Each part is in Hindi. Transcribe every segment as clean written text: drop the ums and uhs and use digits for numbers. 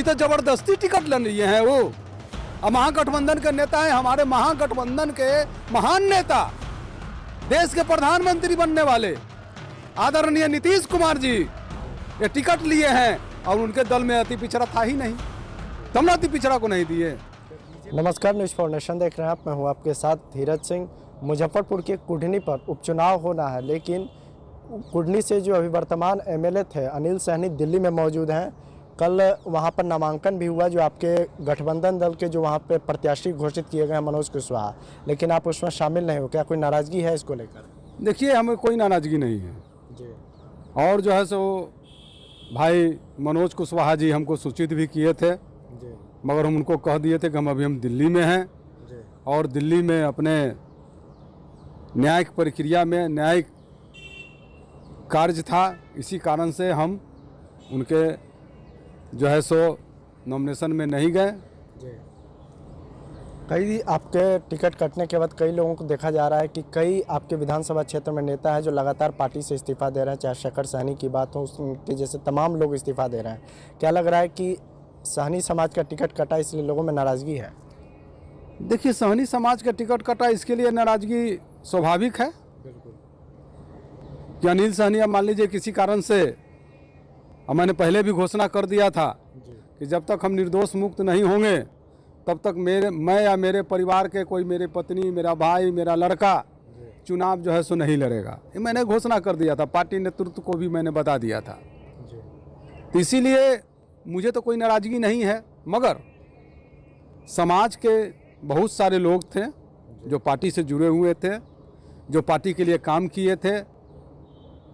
तो जबरदस्ती टिकट ले लिए हैं वो। अब महागठबंधन के नेता हैं, हमारे महागठबंधन के महान नेता, देश के प्रधानमंत्री बनने वाले आदरणीय नीतीश कुमार जी ये टिकट लिए हैं और उनके दल में अति पिछड़ा था ही नहीं, तब अति पिछड़ा को नहीं दिए। नमस्कार, न्यूज़ फॉर नेशन देख रहे हैं आप। मैं हूं आपके साथ धीरज सिंह। मुजफ्फरपुर के कुढ़नी पर उपचुनाव होना है, लेकिन कुढ़नी से जो अभी वर्तमान एमएलए थे अनिल सहनी दिल्ली में मौजूद हैं। कल वहां पर नामांकन भी हुआ, जो आपके गठबंधन दल के जो वहां पे प्रत्याशी घोषित किए गए मनोज कुशवाहा, लेकिन आप उसमें शामिल नहीं हो। क्या कोई नाराज़गी है इसको लेकर? देखिए, हमें कोई नाराज़गी नहीं है जी। और जो है सो भाई मनोज कुशवाहा जी हमको सूचित भी किए थे जी। मगर हम उनको कह दिए थे कि हम दिल्ली में हैं जी। और दिल्ली में अपने न्यायिक प्रक्रिया में न्यायिक कार्य था, इसी कारण से हम उनके जो है सो नॉमिनेशन में नहीं गए। जी। कई आपके टिकट कटने के बाद कई लोगों को देखा जा रहा है कि कई आपके विधानसभा क्षेत्र में नेता हैं जो लगातार पार्टी से इस्तीफा दे रहे हैं, चाहे शेखर सहनी की बात हो, उसके जैसे तमाम लोग इस्तीफा दे रहे हैं। क्या लग रहा है कि सहनी समाज का टिकट कटा इसलिए लोगों में नाराज़गी है? देखिए, सहनी समाज का टिकट कटा इसके लिए नाराज़गी स्वाभाविक है। बिल्कुल। कि अनिल सहनी, अब मान लीजिए किसी कारण से, और मैंने पहले भी घोषणा कर दिया था कि जब तक हम निर्दोष मुक्त नहीं होंगे तब तक मैं या मेरे परिवार के कोई, मेरी पत्नी, मेरा भाई, मेरा लड़का चुनाव जो है सो नहीं लड़ेगा। ये मैंने घोषणा कर दिया था, पार्टी नेतृत्व को भी मैंने बता दिया था। तो इसीलिए मुझे तो कोई नाराज़गी नहीं है, मगर समाज के बहुत सारे लोग थे जो पार्टी से जुड़े हुए थे, जो पार्टी के लिए काम किए थे।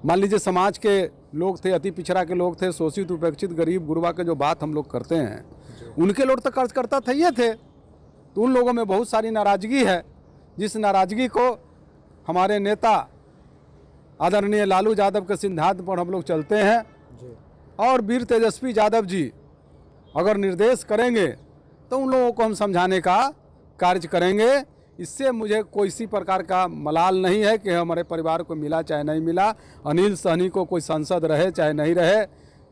मान लीजिए समाज के लोग थे, अति पिछड़ा के लोग थे, शोषित उपेक्षित गरीब गुरबा के जो बात हम लोग करते हैं उनके लोग तो कार्यकर्ता थे ये थे। तो उन लोगों में बहुत सारी नाराज़गी है, जिस नाराज़गी को हमारे नेता आदरणीय लालू यादव के सिद्धांत पर हम लोग चलते हैं और वीर तेजस्वी यादव जी अगर निर्देश करेंगे तो उन लोगों को हम समझाने का कार्य करेंगे। इससे मुझे कोई इसी प्रकार का मलाल नहीं है कि हमारे परिवार को मिला चाहे नहीं मिला। अनिल सहनी को कोई सांसद रहे चाहे नहीं रहे,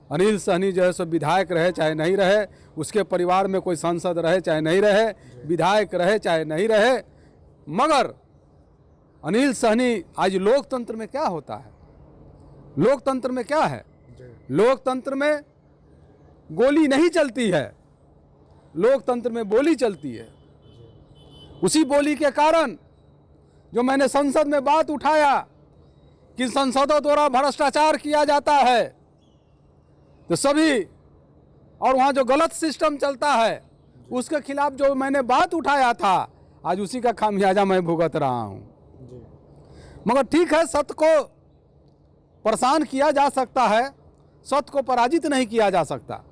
अनिल सहनी जो है सो विधायक रहे चाहे नहीं रहे, उसके परिवार में कोई सांसद रहे चाहे नहीं रहे, विधायक रहे चाहे नहीं रहे, मगर अनिल सहनी, आज लोकतंत्र में क्या होता है, लोकतंत्र में क्या है, लोकतंत्र में गोली नहीं चलती है, लोकतंत्र में बोली चलती है। उसी बोली के कारण जो मैंने संसद में बात उठाया कि संसदों द्वारा भ्रष्टाचार किया जाता है, तो सभी और वहाँ जो गलत सिस्टम चलता है उसके खिलाफ जो मैंने बात उठाया था, आज उसी का खामियाजा मैं भुगत रहा हूँ। मगर ठीक है, सत्य को परेशान किया जा सकता है, सत्य को पराजित नहीं किया जा सकता।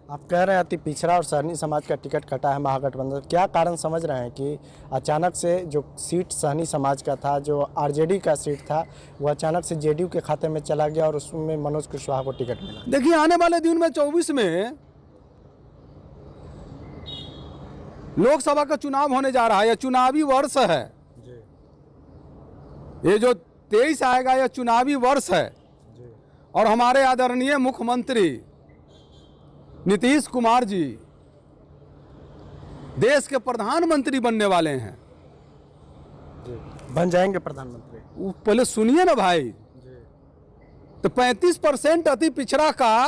आप कह रहे हैं अति पिछड़ा और सहनी समाज का टिकट कटा है महागठबंधन, क्या कारण समझ रहे हैं कि अचानक से जो सीट सहनी समाज का था, जो आरजेडी का सीट था, वो अचानक से जेडीयू के खाते में चला गया और उसमें मनोज कुशवाहा को टिकट मिला? देखिए, आने वाले दिन में 24 में लोकसभा का चुनाव होने जा रहा है, यह चुनावी वर्ष है। ये जो 23 आएगा यह चुनावी वर्ष है और हमारे आदरणीय मुख्यमंत्री नीतीश कुमार जी देश के प्रधानमंत्री बनने वाले हैं। बन जाएंगे प्रधानमंत्री? पहले सुनिए ना भाई। तो 35% अति पिछड़ा का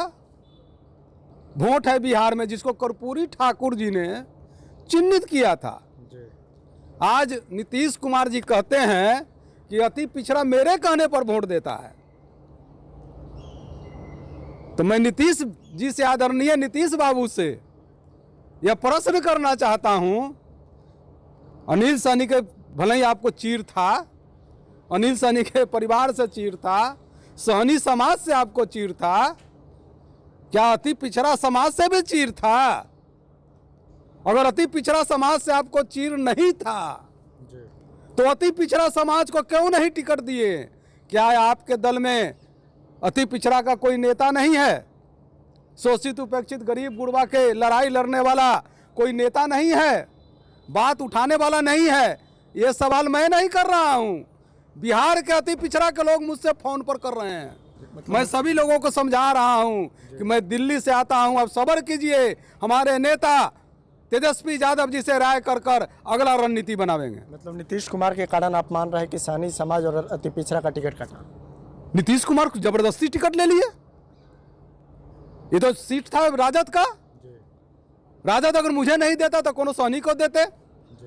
वोट है बिहार में, जिसको कर्पूरी ठाकुर जी ने चिन्हित किया था। आज नीतीश कुमार जी कहते हैं कि अति पिछड़ा मेरे कहने पर वोट देता है। तो मैं नीतीश जी से, आदरणीय नीतीश बाबू से यह प्रश्न करना चाहता हूं, अनिल सहनी के भले ही आपको चीर था, अनिल सहनी के परिवार से चीर था, सहनी समाज से आपको चीर था, क्या अति पिछड़ा समाज से भी चीर था? अगर अति पिछड़ा समाज से आपको चीर नहीं था तो अति पिछड़ा समाज को क्यों नहीं टिकट दिए? क्या आपके दल में अति पिछड़ा का कोई नेता नहीं है? शोषित उपेक्षित गरीब गुरबा के लड़ाई लड़ने वाला कोई नेता नहीं है? बात उठाने वाला नहीं है? ये सवाल मैं नहीं कर रहा हूं, बिहार के अति पिछड़ा के लोग मुझसे फोन पर कर रहे हैं। मैं सभी लोगों को समझा रहा हूं कि मैं दिल्ली से आता हूं, अब सब्र कीजिए, हमारे नेता तेजस्वी यादव जी से राय कर कर अगला रणनीति बनावेंगे। मतलब नीतीश कुमार के कारण आप मान रहे हैं कि सानी समाज और अति पिछड़ा का टिकट कटा? नीतीश कुमार को जबरदस्ती टिकट ले लिए, ये तो सीट था राजद का। राजद अगर मुझे नहीं देता तो कोनो सोनी को देते,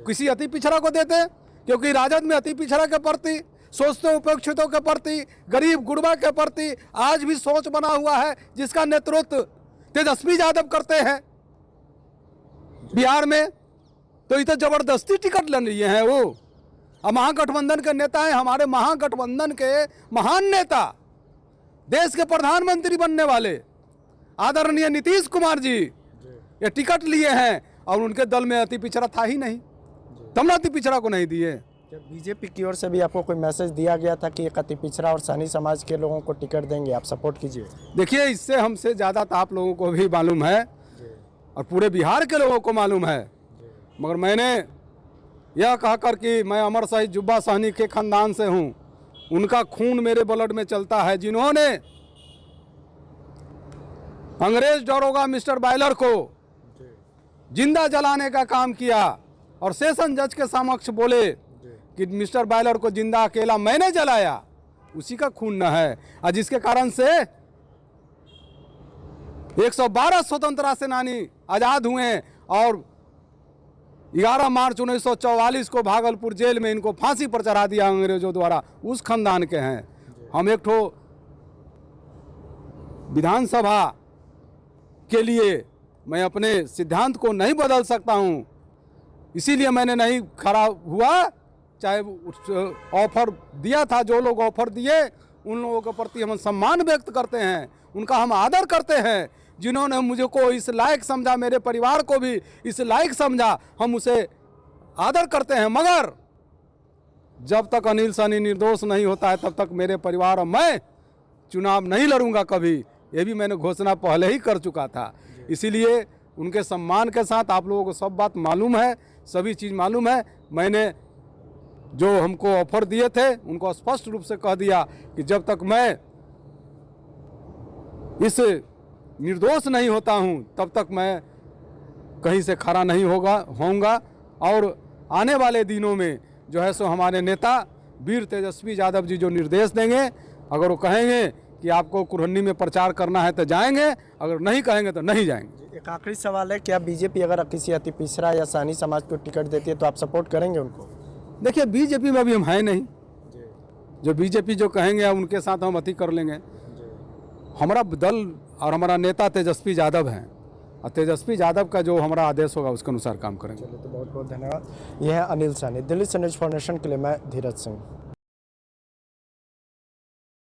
किसी अति पिछड़ा को देते, क्योंकि राजद में अति पिछड़ा के प्रति, सोचते उपेक्षितों के प्रति, गरीब गुरबा के प्रति आज भी सोच बना हुआ है, जिसका नेतृत्व तेजस्वी यादव करते हैं बिहार में। तो ये तो जबरदस्ती टिकट ले लिए हैं वो। अब महागठबंधन के नेता हैं, हमारे महागठबंधन के महान नेता, देश के प्रधानमंत्री बनने वाले आदरणीय नीतीश कुमार जी ये टिकट लिए हैं, और उनके दल में अति पिछड़ा था ही नहीं, तब ना अति पिछड़ा को नहीं दिए। बीजेपी की ओर से भी आपको कोई मैसेज दिया गया था कि एक अति पिछड़ा और सानी समाज के लोगों को टिकट देंगे, आप सपोर्ट कीजिए? देखिए, इससे हमसे ज़्यादा तो आप लोगों को भी मालूम है और पूरे बिहार के लोगों को मालूम है, मगर मैंने यह कहकर कि मैं अमर शहीद जुब्बा सहनी के खानदान से हूँ, उनका खून मेरे ब्लड में चलता है, जिन्होंने अंग्रेज दरोगा मिस्टर बायलर को जिंदा जलाने का काम किया और सेशन जज के समक्ष बोले कि मिस्टर बायलर को जिंदा अकेला मैंने जलाया, उसी का खून न है, और जिसके कारण से 112 स्वतंत्रता सेनानी आज़ाद हुए और 11 मार्च 1944 को भागलपुर जेल में इनको फांसी पर चढ़ा दिया अंग्रेजों द्वारा, उस खानदान के हैं हम। एक ठो विधानसभा के लिए मैं अपने सिद्धांत को नहीं बदल सकता हूं, इसीलिए मैंने नहीं खड़ा हुआ। चाहे ऑफर दिया था, जो लोग ऑफर दिए उन लोगों के प्रति हम सम्मान व्यक्त करते हैं, उनका हम आदर करते हैं। जिन्होंने मुझे को इस लायक समझा, मेरे परिवार को भी इस लायक समझा, हम उसे आदर करते हैं। मगर जब तक अनिल सहनी निर्दोष नहीं होता है तब तक मेरे परिवार और मैं चुनाव नहीं लड़ूंगा कभी, ये भी मैंने घोषणा पहले ही कर चुका था। इसीलिए उनके सम्मान के साथ आप लोगों को सब बात मालूम है, सभी चीज़ मालूम है। मैंने जो हमको ऑफर दिए थे उनको स्पष्ट रूप से कह दिया कि जब तक मैं इस निर्दोष नहीं होता हूं तब तक मैं कहीं से खड़ा नहीं होऊंगा। और आने वाले दिनों में जो है सो हमारे नेता वीर तेजस्वी यादव जी जो निर्देश देंगे, अगर वो कहेंगे कि आपको कुरहनी में प्रचार करना है तो जाएंगे, अगर नहीं कहेंगे तो नहीं जाएंगे। एक आखिरी सवाल है, क्या बीजेपी अगर किसी अति पिछड़ा या सानी समाज को टिकट देती है तो आप सपोर्ट करेंगे उनको? देखिए, बीजेपी में अभी हम हैं नहीं, जो बीजेपी जो कहेंगे उनके साथ हम अति कर लेंगे। हमारा दल और हमारा नेता तेजस्वी यादव हैं, और तेजस्वी यादव का जो हमारा आदेश होगा उसके अनुसार काम करेंगे। चलिए, तो बहुत बहुत धन्यवाद। यह है अनिल सहनी। दिल्ली से न्यूज़ फॉर नेशन के लिए मैं धीरज सिंह।